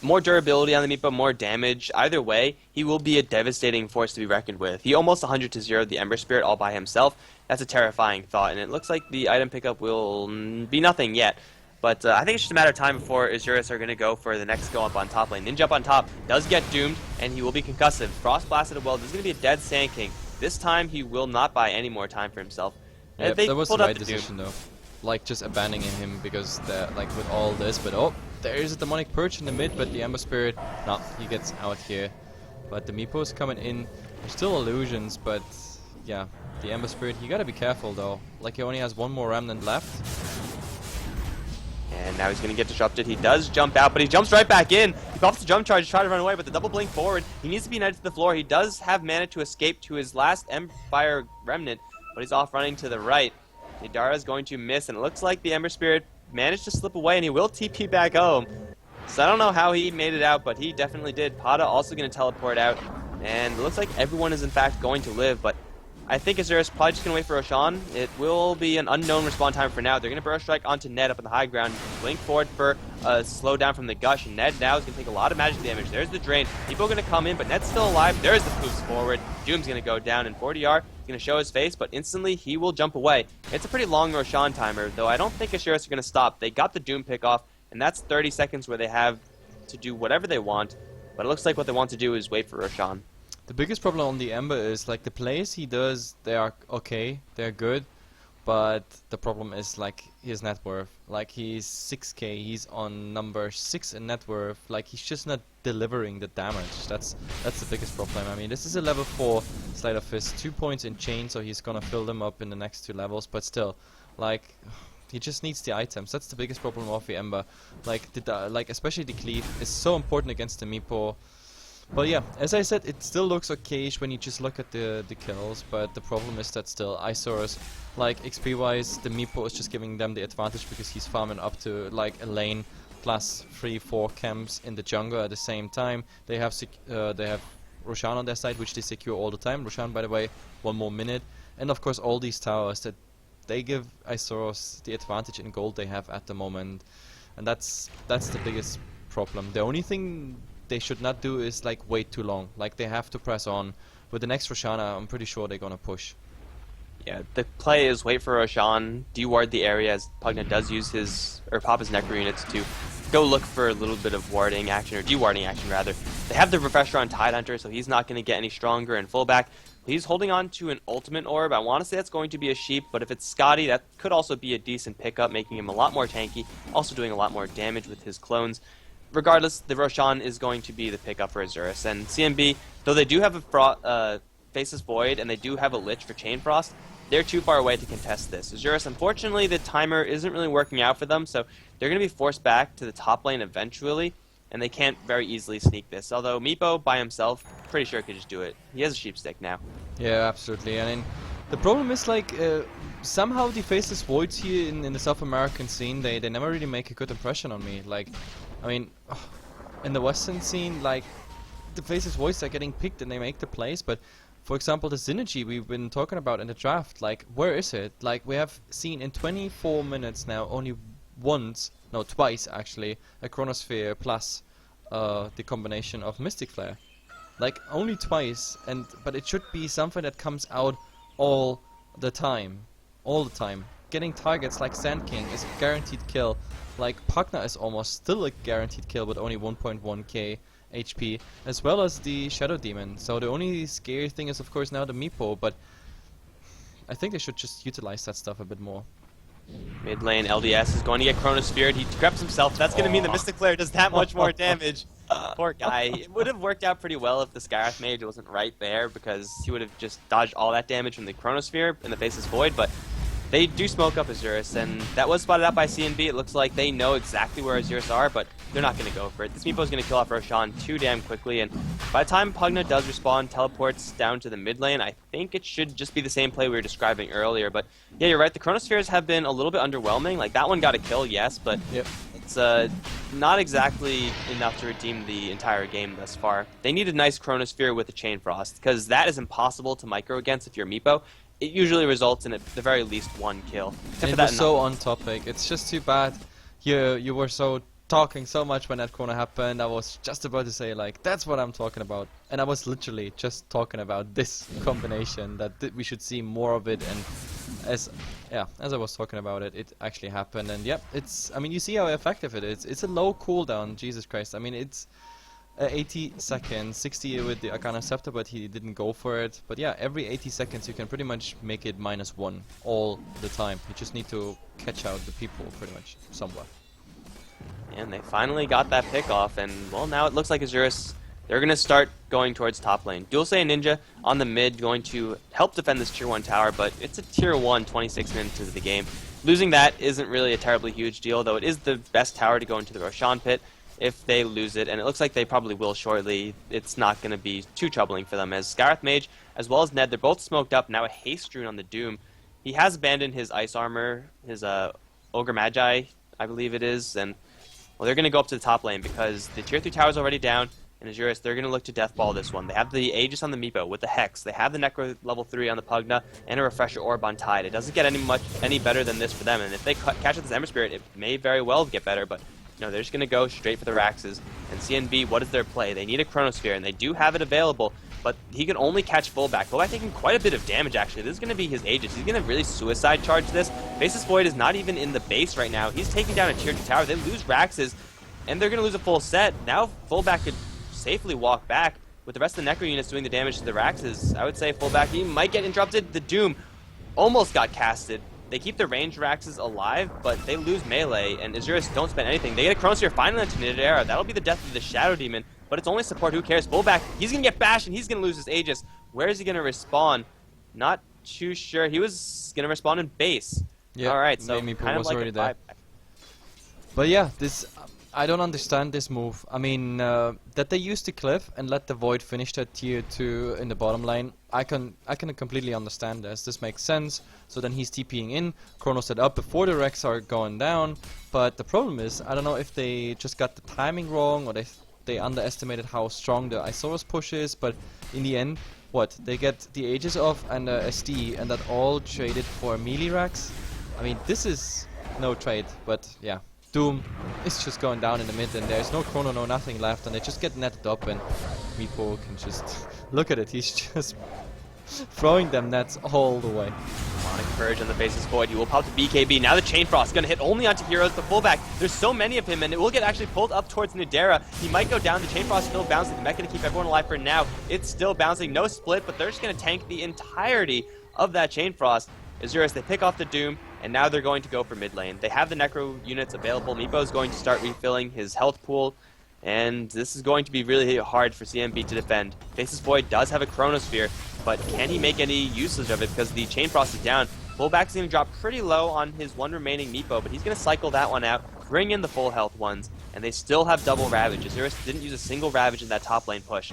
more durability on the meepo, more damage. Either way, he will be a devastating force to be reckoned with. He almost 100-0 the Ember Spirit all by himself. That's a terrifying thought, and it looks like the item pickup will be nothing yet. But I think it's just a matter of time before Isurus are going to go for the next go up on top lane. Ninja up on top does get doomed, and he will be concussive. Frost blasted as well. There's going to be a dead Sand King. This time, he will not buy any more time for himself. Yeah, that was the right decision, though. Like, just abandoning him because, like, with all this. But, oh, there is a Demonic Perch in the mid, but the Ember Spirit, no, he gets out here. But the meepo is coming in. There's still illusions, but, yeah, the Ember Spirit, you gotta be careful, though. Like, he only has one more Remnant left. And now he's going to get disrupted. He does jump out, but he jumps right back in. He pops the jump charge to try to run away, but the double blink forward. He needs to be knighted to the floor. He does have mana to escape to his last Empire Remnant, but he's off running to the right. Idara is going to miss, and it looks like the Ember Spirit managed to slip away, and he will TP back home. So I don't know how he made it out, but he definitely did. Pata also going to teleport out, and it looks like everyone is in fact going to live, but I think Isurus probably just going to wait for Roshan. It will be an unknown respawn time for now. They're going to burst strike onto Ned up on the high ground. Blink forward for a slowdown from the Gush. And Ned now is going to take a lot of magic damage. There's the drain. People are going to come in, but Ned's still alive. There's the boost forward. Doom's going to go down, and 40R is going to show his face, but instantly he will jump away. It's a pretty long Roshan timer, though I don't think Isurus are going to stop. They got the Doom pick off, and that's 30 seconds where they have to do whatever they want. But it looks like what they want to do is wait for Roshan. The biggest problem on the Ember is like the plays he does, they are okay, they're good, but the problem is like his net worth. Like he's 6k, he's on number 6 in net worth, like he's just not delivering the damage. That's the biggest problem. I mean, this is a level 4 Sleight of Fist, 2 points in chain, so he's gonna fill them up in the next 2 levels, but still, like he just needs the items. That's the biggest problem of the Ember. Like like especially the cleave is so important against the Meepo. But yeah, as I said, it still looks okayish when you just look at the kills, but the problem is that still Isurus, like XP wise, the Meepo is just giving them the advantage because he's farming up to like a lane plus 3-4 camps in the jungle at the same time. They have Roshan on their side, which they secure all the time. Roshan, by the way, 1 more minute, and of course all these towers that they give Isurus the advantage in gold they have at the moment, and that's the biggest problem. The only thing they should not do is like wait too long. Like they have to press on. With the next Roshana, I'm pretty sure they're gonna push. Yeah, the play is wait for Roshan, deward the area as Pugna does use his, or pop his Necro units to go look for a little bit of warding action, or dewarding action rather. They have the Refresher on Tidehunter, so he's not going to get any stronger in fullback. He's holding on to an ultimate orb. I want to say that's going to be a sheep, but if it's Scotty, that could also be a decent pickup, making him a lot more tanky, also doing a lot more damage with his clones. Regardless, the Roshan is going to be the pickup for Isurus. And CNB, though they do have a Faceless Void and they do have a Lich for Chain Frost, they're too far away to contest this. Isurus, unfortunately, the timer isn't really working out for them, so they're going to be forced back to the top lane eventually, and they can't very easily sneak this. Although Meepo, by himself, pretty sure could just do it. He has a sheep stick now. Yeah, absolutely. I mean, the problem is like somehow the Faceless Voids here in the South American scene, they never really make a good impression on me. Like, I mean, in the Western scene, like the Faceless Voids are getting picked and they make the plays, but for example, the synergy we've been talking about in the draft, like where is it? Like we have seen in 24 minutes now only twice actually, a Chronosphere plus the combination of Mystic Flare. Like only twice, but it should be something that comes out all the time. Getting targets like Sand King is a guaranteed kill. Like Pugna is almost still a guaranteed kill with only 1.1k HP, as well as the Shadow Demon. So the only scary thing is of course now the Meepo, but I think they should just utilize that stuff a bit more. Mid lane, LDS is going to get Chronosphered. He grabs himself. That's going to mean the Mystic Flare does that much more damage. Poor guy. It would have worked out pretty well if the Scarif Mage wasn't right there, because he would have just dodged all that damage from the Chronosphere in the Faceless Void, but they do smoke up Isurus, and that was spotted out by CNB. It looks like they know exactly where Isurus are, but they're not going to go for it. This Meepo is going to kill off Roshan too damn quickly, and by the time Pugna does respawn, teleports down to the mid lane, I think it should just be the same play we were describing earlier. But yeah, you're right, the Chronospheres have been a little bit underwhelming. Like, that one got a kill, yes, but yep. It's not exactly enough to redeem the entire game thus far. They need a nice Chronosphere with a Chain Frost, because that is impossible to micro against if you're Meepo. It usually results in at the very least 1 kill. It was so on topic. It's just too bad you were so talking so much when that corner happened. I was just about to say like that's what I'm talking about, and I was literally just talking about this combination that we should see more of it. And as I was talking about it, it actually happened. And yep, I mean you see how effective it is. It's a low cooldown. Jesus Christ! I mean it's 80 seconds, 60 with the Arcana Scepter, but he didn't go for it. But yeah, every 80 seconds you can pretty much make it -1 all the time. You just need to catch out the people pretty much somewhat. And they finally got that pick off, and well, now it looks like Isurus, they're going to start going towards top lane. Dual Saiyan Ninja on the mid going to help defend this tier 1 tower, but it's a tier 1 26 minutes into the game. Losing that isn't really a terribly huge deal, though it is the best tower to go into the Roshan pit. If they lose it, and it looks like they probably will shortly, it's not going to be too troubling for them, as Scarif Mage as well as Ned, they're both smoked up. Now a Haste Rune on the Doom. He has abandoned his ice armor, his Ogre Magi, I believe it is, and well, they're going to go up to the top lane because the tier 3 tower is already down. and Isurus, they're going to look to deathball this one. They have the Aegis on the Meepo with the Hex. They have the Necro level 3 on the Pugna, and a Refresher Orb on Tide. It doesn't get any better than this for them, and if they catch up this Ember Spirit, it may very well get better, but no, they're just going to go straight for the Raxes. And CNB, what is their play? They need a Chronosphere, and they do have it available, but he can only catch Fullback. Fullback taking quite a bit of damage, actually. This is going to be his Aegis. He's going to really suicide charge this. Faceless Void is not even in the base right now. He's taking down a tier 2 tower. They lose Raxes, and they're going to lose a full set. Now Fullback could safely walk back with the rest of the Necro units doing the damage to the Raxes. I would say Fullback, he might get interrupted. The Doom almost got casted. They keep the ranged Raxes alive, but they lose melee, and Isurus don't spend anything. They get a Chronosphere finally into Nidera. That'll be the death of the Shadow Demon, but it's only support. Who cares? Fullback, he's going to get bashed, and he's going to lose his Aegis. Where is he going to respawn? Not too sure. He was going to respawn in base. Yeah, all right, so kind of like already a there. buyback. But yeah, this I don't understand this move. I mean, that they used the cliff and let the Void finish that tier 2 in the bottom lane, I can completely understand this. This makes sense. So then he's TPing in, Chrono set up before the Rex are going down. But the problem is, I don't know if they just got the timing wrong or they underestimated how strong the Isurus push is. But in the end, what? They get the Aegis off and SD, and that all traded for a melee Rex? I mean, this is no trade, but yeah. Doom is just going down in the mid, and there's no Chrono, no nothing left, and they just get netted up, and Meepo can just look at it. He's just throwing them nets all the way. Demonic Purge on the Faceless Void. He will pop the BKB. Now the Chain Frost is going to hit only onto heroes. The Fullback, there's so many of him, and it will get actually pulled up towards Nidera. He might go down. The Chain Frost still bouncing. The mech going to keep everyone alive for now. It's still bouncing. No split, but they're just going to tank the entirety of that Chain Frost. Isurus, they pick off the Doom, and now they're going to go for mid lane. They have the Necro units available. Meepo is going to start refilling his health pool, and this is going to be really hard for CNB to defend. Faceless Void does have a Chronosphere, but can he make any usage of it because the Chain Frost is down? Fullback's going to drop pretty low on his one remaining Meepo, but he's going to cycle that one out, bring in the full health ones, and they still have double Ravage. Isurus didn't use a single Ravage in that top lane push.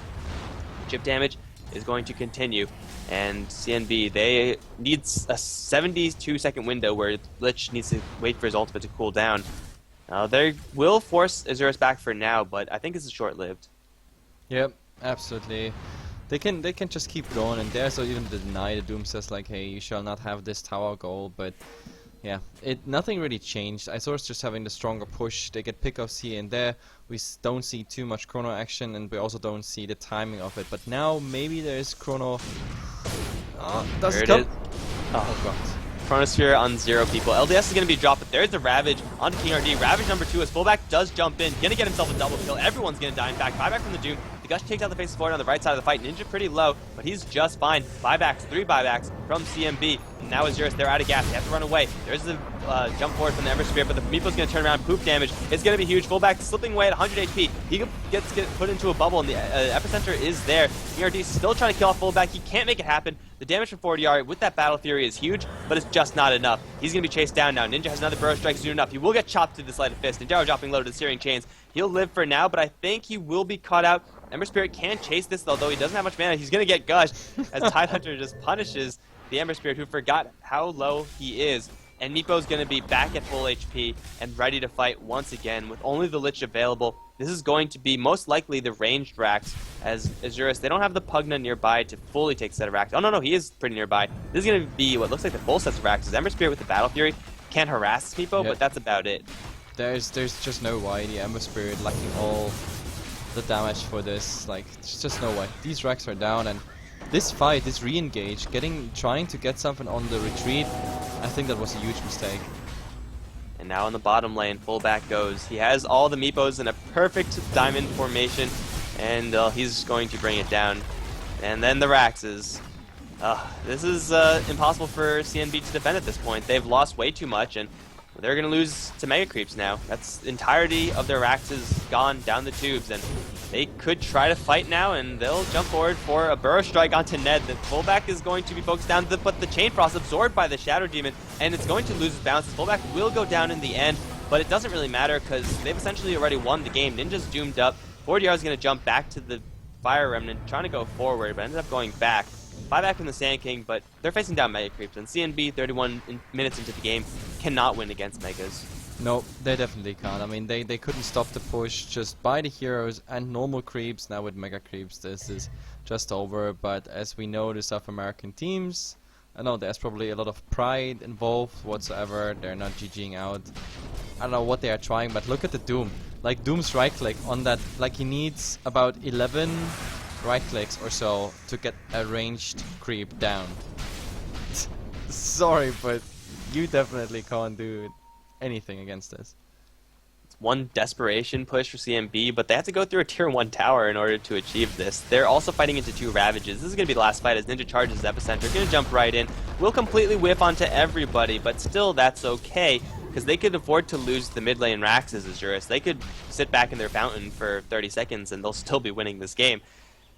Chip damage is going to continue, and CNB, they need a 72-second window where Lich needs to wait for his ultimate to cool down. They will force Isurus back for now, but I think this is short-lived. Yep, absolutely. They can just keep going, and there's even the deny. The Doom says like, hey, you shall not have this tower goal, but yeah, nothing really changed. Isurus just having the stronger push. They get pickups here and there. We don't see too much Chrono action, and we also don't see the timing of it. But now maybe there is Chrono. Does it come? Oh god. Chronosphere on 0 people. LDS is going to be dropped, but there's the Ravage onto King RD. Ravage number 2 as Fullback does jump in. Going to get himself a double kill. Everyone's going to die. In fact, buyback from the Doom. The Gush takes out the Faceless Void on the right side of the fight. Ninja pretty low, but he's just fine. Buybacks, 3 buybacks from CNB. And now Isurus, they're out of gas. They have to run away. There's the jump forward from the Ember Spirit, but the Meepo's going to turn around. Poop damage. It's going to be huge. Fullback slipping away at 100 HP. He gets put into a bubble, and the epicenter is there. ERD still trying to kill off Fullback. He can't make it happen. The damage from 40R with that Battle Fury is huge, but it's just not enough. He's going to be chased down now. Ninja has another Burrow Strike soon enough. He will get chopped through the Sleight of Fist. Ninja dropping low to the Searing Chains. He'll live for now, but I think he will be caught out. Ember Spirit can chase this, although he doesn't have much mana. He's going to get gushed as Tidehunter just punishes the Ember Spirit, who forgot how low he is. And Meepo's going to be back at full HP and ready to fight once again with only the Lich available. This is going to be most likely the ranged Rax, as Isurus, they don't have the Pugna nearby to fully take a set of Rax. Oh, no, he is pretty nearby. This is going to be what looks like the full sets of Raxes. Ember Spirit with the Battle Fury can harass Meepo, but that's about it. There's just no way the Ember Spirit lacking all the damage for this. Like, there's just no way. These Rax are down, and this fight, this re-engage, trying to get something on the retreat, I think that was a huge mistake. And now in the bottom lane, Fullback goes. He has all the Meepos in a perfect diamond formation, and he's going to bring it down. And then the Raxes. This is impossible for CNB to defend at this point. They've lost way too much, and they're going to lose to Mega Creeps now. That's the entirety of their Raxes gone down the tubes, and they could try to fight now, and they'll jump forward for a Burrow Strike onto Ned. The Fullback is going to be focused down, but the Chain Frost absorbed by the Shadow Demon, and it's going to lose its bounces. Fullback will go down in the end, but it doesn't really matter because they've essentially already won the game. Ninja's doomed up. 40R is going to jump back to the Fire Remnant, trying to go forward, but ended up going back. Buyback from the Sand King, but they're facing down Mega Creeps, and CNB, 31 minutes into the game, cannot win against Megas. No, they definitely can't. I mean, they couldn't stop the push just by the heroes and normal creeps. Now with mega creeps, this is just over. But as we know, the South American teams, I know there's probably a lot of pride involved whatsoever. They're not GGing out. I don't know what they are trying, but look at the Doom. Like, Doom's right click on that, like he needs about 11 right clicks or so to get a ranged creep down. Sorry, but you definitely can't do anything against this. It's one desperation push for CNB, but they have to go through a tier 1 tower in order to achieve this. They're also fighting into 2 Ravages. This is going to be the last fight as Ninja charges Epicenter. Going to jump right in. Will completely whiff onto everybody, but still that's okay, because they could afford to lose the mid lane Rax as Isurus. They could sit back in their fountain for 30 seconds and they'll still be winning this game.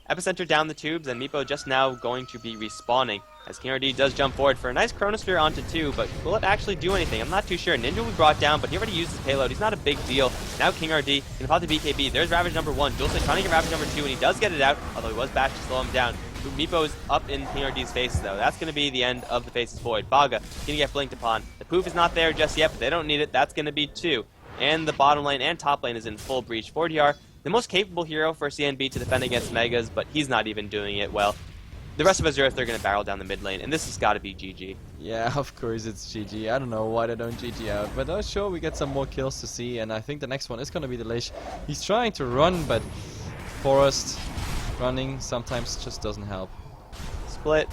Epicenter down the tubes, and Meepo just now going to be respawning as King RD does jump forward for a nice Chronosphere onto 2, but will it actually do anything? I'm not too sure. Ninja will be brought down, but he already used his payload. He's not a big deal. Now King RD can pop the BKB. There's Ravage number 1. Julesy trying to get Ravage number 2, and he does get it out, although he was bashed to slow him down. Meepo is up in King RD's face, though. That's going to be the end of the Face's Void. Baga going to get blinked upon. The poof is not there just yet, but they don't need it. That's going to be 2. And the bottom lane and top lane is in full breach. 4DR, the most capable hero for CNB to defend against Megas, but he's not even doing it well. The rest of Isurus, they're going to barrel down the mid lane, and this has got to be GG. Yeah, of course it's GG. I don't know why they don't GG out, but sure, we get some more kills to see, and I think the next one is going to be the Lich. He's trying to run, but Forest running sometimes just doesn't help. Split.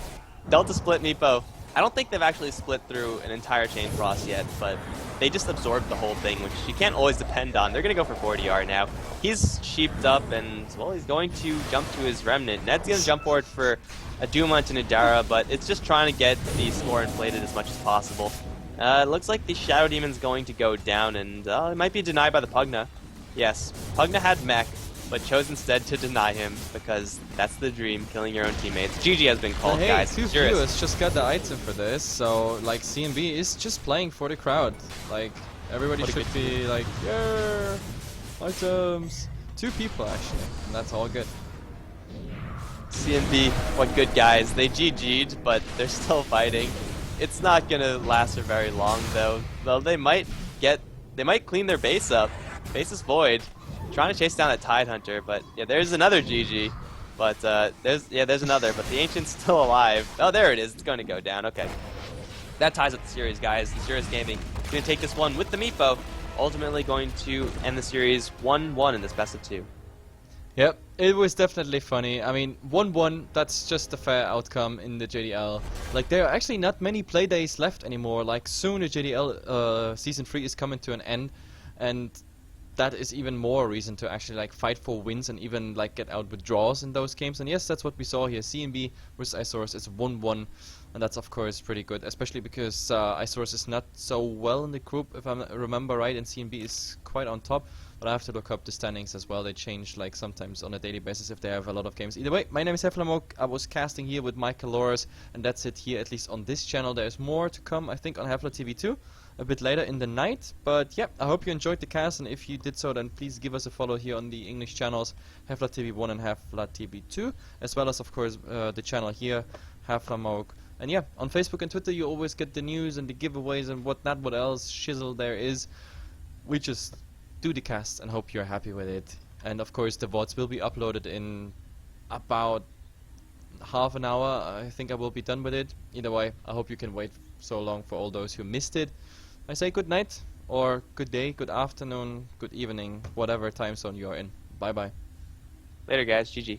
Delta split Meepo. I don't think they've actually split through an entire Chain Frost yet, but they just absorbed the whole thing, which you can't always depend on. They're going to go for 40R now. He's sheeped up, and, well, he's going to jump to his Remnant. Ned's going to jump forward for a Doom onto Nadara, but it's just trying to get the score inflated as much as possible. It looks like the Shadow Demon's going to go down, and it might be denied by the Pugna. Yes, Pugna had mech, but chose instead to deny him, because that's the dream, killing your own teammates. GG has been called, hey, guys. Two viewers just got the item for this, so like CNB is just playing for the crowd. Like everybody should be like, yeah, items. 2 people actually, and that's all good. CNB, what good guys. They GG'd, but they're still fighting. It's not gonna last for very long though. Though they might clean their base up. Base is void. Trying to chase down that Tide Hunter, but yeah, there's another GG. But there's another, but the Ancient's still alive. Oh, there it is. It's going to go down. Okay. That ties up the series, guys. The Series Gaming going to take this one with the Meepo, ultimately going to end the series 1-1 in this best of 2. Yep, it was definitely funny. I mean, 1-1, that's just a fair outcome in the JDL. Like, there are actually not many play days left anymore. Like, soon the JDL Season 3 is coming to an end, and that is even more reason to actually like fight for wins and even like get out with draws in those games. And yes, that's what we saw here. CNB versus Isurus is 1-1, and that's of course pretty good, especially because Isurus is not so well in the group, if I remember right, and CNB is quite on top. But I have to look up the standings as well. They change like sometimes on a daily basis if they have a lot of games. Either way, my name is HeflaTV. I was casting here with Michael Loris, and that's it here, at least on this channel. There's more to come, I think, on HeflaTV too, a bit later in the night. But yeah, I hope you enjoyed the cast, and if you did so, then please give us a follow here on the English channels, HeflaTV 1 and HeflaTV 2, as well as of course the channel here, HeflaTV. And yeah, on Facebook and Twitter you always get the news and the giveaways and what else shizzle there is. We just do the cast and hope you're happy with it. And of course the VODs will be uploaded in about half an hour. I think I will be done with it. Either way, I hope you can wait so long for all those who missed it. I say good night, or good day, good afternoon, good evening, whatever time zone you're in. Bye bye. Later, guys. GG.